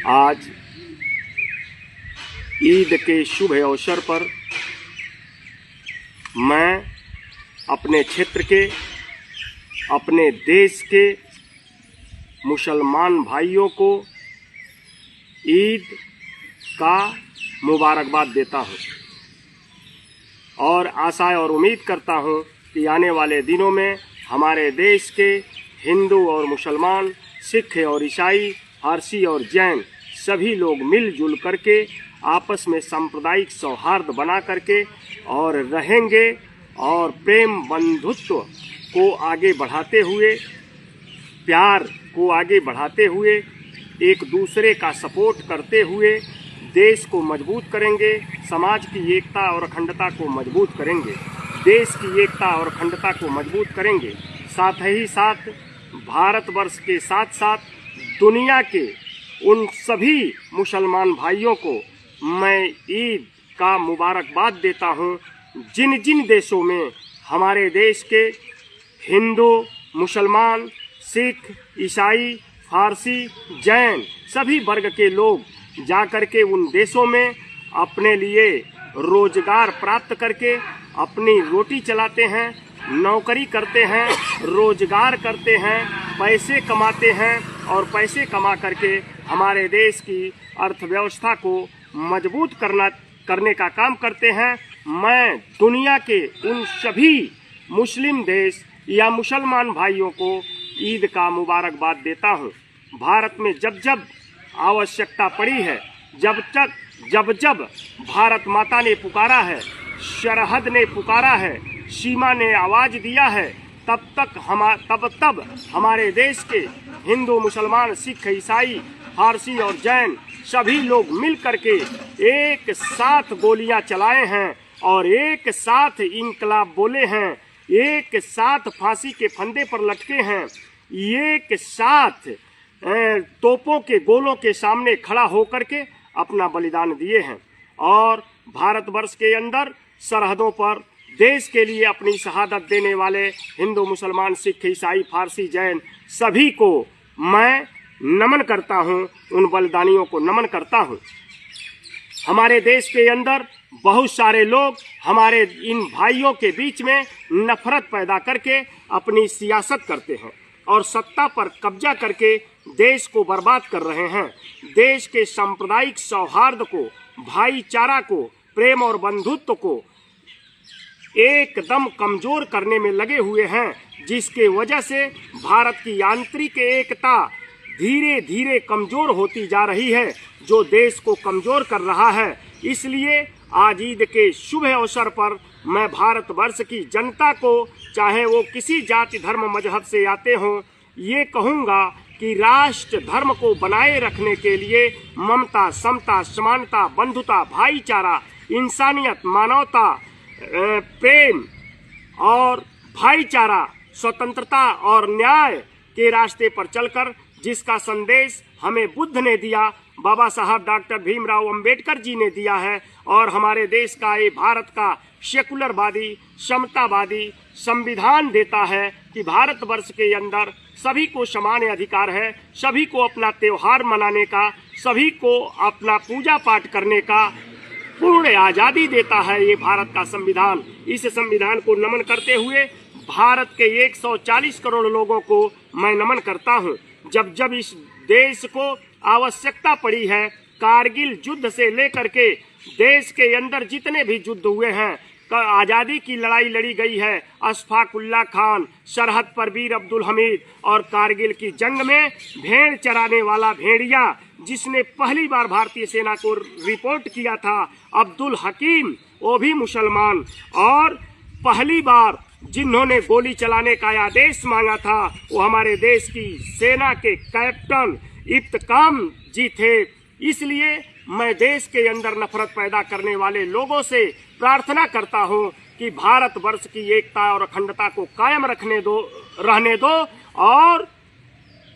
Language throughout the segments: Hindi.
आज ईद के शुभ अवसर पर मैं अपने क्षेत्र के, अपने देश के मुसलमान भाइयों को ईद का मुबारकबाद देता हूं और आशा और उम्मीद करता हूं कि आने वाले दिनों में हमारे देश के हिंदू और मुसलमान, सिख और ईसाई, पारसी और जैन सभी लोग मिलजुल करके आपस में सांप्रदायिक सौहार्द बना करके और रहेंगे और प्रेम बंधुत्व को आगे बढ़ाते हुए, प्यार को आगे बढ़ाते हुए, एक दूसरे का सपोर्ट करते हुए देश को मजबूत करेंगे, समाज की एकता और अखंडता को मजबूत करेंगे, देश की एकता और अखंडता को मजबूत करेंगे। साथ ही साथ भारतवर्ष के साथ साथ दुनिया के उन सभी मुसलमान भाइयों को मैं ईद का मुबारकबाद देता हूं, जिन जिन देशों में हमारे देश के हिंदू, मुसलमान, सिख, ईसाई, फारसी, जैन सभी वर्ग के लोग जाकर के उन देशों में अपने लिए रोजगार प्राप्त करके अपनी रोटी चलाते हैं, नौकरी करते हैं, रोजगार करते हैं, पैसे कमाते हैं और पैसे कमा करके हमारे देश की अर्थव्यवस्था को मजबूत करने का काम करते हैं। मैं दुनिया के उन सभी मुस्लिम देश या मुसलमान भाइयों को ईद का मुबारकबाद देता हूं। भारत में जब जब आवश्यकता पड़ी है, जब जब भारत माता ने पुकारा है, सरहद ने पुकारा है, सीमा ने आवाज दिया है, तब हमारे देश के हिंदू, मुसलमान, सिख, ईसाई, फारसी और जैन सभी लोग मिल करके एक साथ गोलियां चलाए हैं और एक साथ इंकलाब बोले हैं, एक साथ फांसी के फंदे पर लटके हैं, एक साथ तोपों के गोलों के सामने खड़ा होकर के अपना बलिदान दिए हैं और भारतवर्ष के अंदर सरहदों पर देश के लिए अपनी शहादत देने वाले हिंदू, मुसलमान, सिख, ईसाई, फारसी, जैन सभी को मैं नमन करता हूं, उन बलिदानियों को नमन करता हूं। हमारे देश के अंदर बहुत सारे लोग हमारे इन भाइयों के बीच में नफरत पैदा करके अपनी सियासत करते हैं और सत्ता पर कब्जा करके देश को बर्बाद कर रहे हैं। देश के सांप्रदायिक सौहार्द को, भाईचारा को, प्रेम और बंधुत्व को एकदम कमजोर करने में लगे हुए हैं, जिसके वजह से भारत की आंतरिक एकता धीरे धीरे कमजोर होती जा रही है, जो देश को कमजोर कर रहा है। इसलिए आज ईद के शुभ अवसर पर मैं भारतवर्ष की जनता को, चाहे वो किसी जाति, धर्म, मजहब से आते हों, ये कहूँगा कि राष्ट्र धर्म को बनाए रखने के लिए ममता, समता, समानता, बंधुता, भाईचारा, इंसानियत, मानवता, प्रेम और भाईचारा, स्वतंत्रता और न्याय के रास्ते पर चलकर जिसका संदेश हमें बुद्ध ने दिया, बाबा साहब डॉक्टर भीमराव अंबेडकर जी ने दिया है और हमारे देश का, ये भारत का सेकुलरवादी, समतावादी संविधान देता है कि भारतवर्ष के अंदर सभी को समान अधिकार है, सभी को अपना त्योहार मनाने का, सभी को अपना पूजा पाठ करने का पूर्ण आजादी देता है ये भारत का संविधान। इस संविधान को नमन करते हुए भारत के 140 करोड़ लोगों को मैं नमन करता हूं। जब जब इस देश को आवश्यकता पड़ी है, कारगिल युद्ध से लेकर के देश के अंदर जितने भी युद्ध हुए हैं, आजादी की लड़ाई लड़ी गई है, अशफाक उल्लाह खान, सरहद पर वीर अब्दुल हमीद और कारगिल की जंग में भेड़ चराने वाला भेड़िया जिसने पहली बार भारतीय सेना को रिपोर्ट किया था, अब्दुल हकीम, वो भी मुसलमान, और पहली बार जिन्होंने गोली चलाने का आदेश मांगा था वो हमारे देश की सेना के कैप्टन इब्तिकाम जी थे। इसलिए मैं देश के अंदर नफरत पैदा करने वाले लोगों से प्रार्थना करता हूं कि भारतवर्ष की एकता और अखंडता को कायम रहने दो और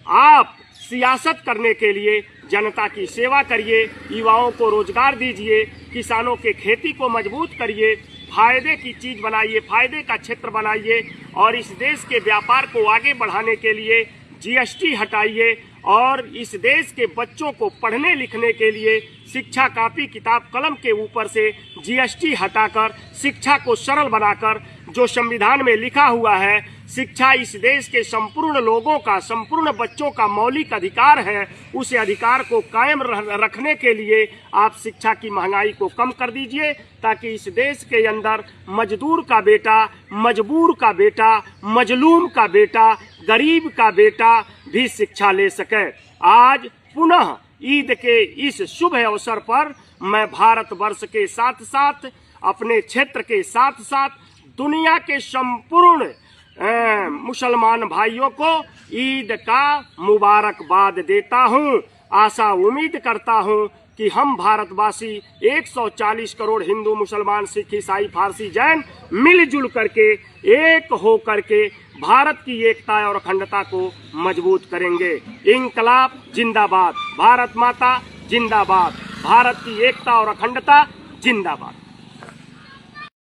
आप सियासत करने के लिए जनता की सेवा करिए, युवाओं को रोजगार दीजिए, किसानों के खेती को मजबूत करिए, फायदे की चीज बनाइए, फायदे का क्षेत्र बनाइए और इस देश के व्यापार को आगे बढ़ाने के लिए जीएसटी हटाइए और इस देश के बच्चों को पढ़ने लिखने के लिए शिक्षा कापी किताब कलम के ऊपर से जीएसटी हटाकर शिक्षा को सरल बनाकर जो संविधान में लिखा हुआ है, शिक्षा इस देश के संपूर्ण लोगों का, संपूर्ण बच्चों का मौलिक अधिकार है, उस अधिकार को कायम रखने के लिए आप शिक्षा की महंगाई को कम कर दीजिए, ताकि इस देश के अंदर मजदूर का बेटा, मजबूर का बेटा, मजलूम का बेटा, गरीब का बेटा भी शिक्षा ले सके। आज पुनः ईद के इस शुभ अवसर पर मैं भारतवर्ष के साथ साथ अपने क्षेत्र के साथ साथ दुनिया के संपूर्ण मुसलमान भाइयों को ईद का मुबारकबाद देता हूं। आशा उम्मीद करता हूं कि हम भारतवासी 140 करोड़ हिंदू, मुसलमान, सिख, ईसाई, फारसी, जैन मिलजुल करके एक हो करके भारत की एकता और अखंडता को मजबूत करेंगे। इंकलाब जिंदाबाद, भारत माता जिंदाबाद, भारत की एकता और अखंडता जिंदाबाद।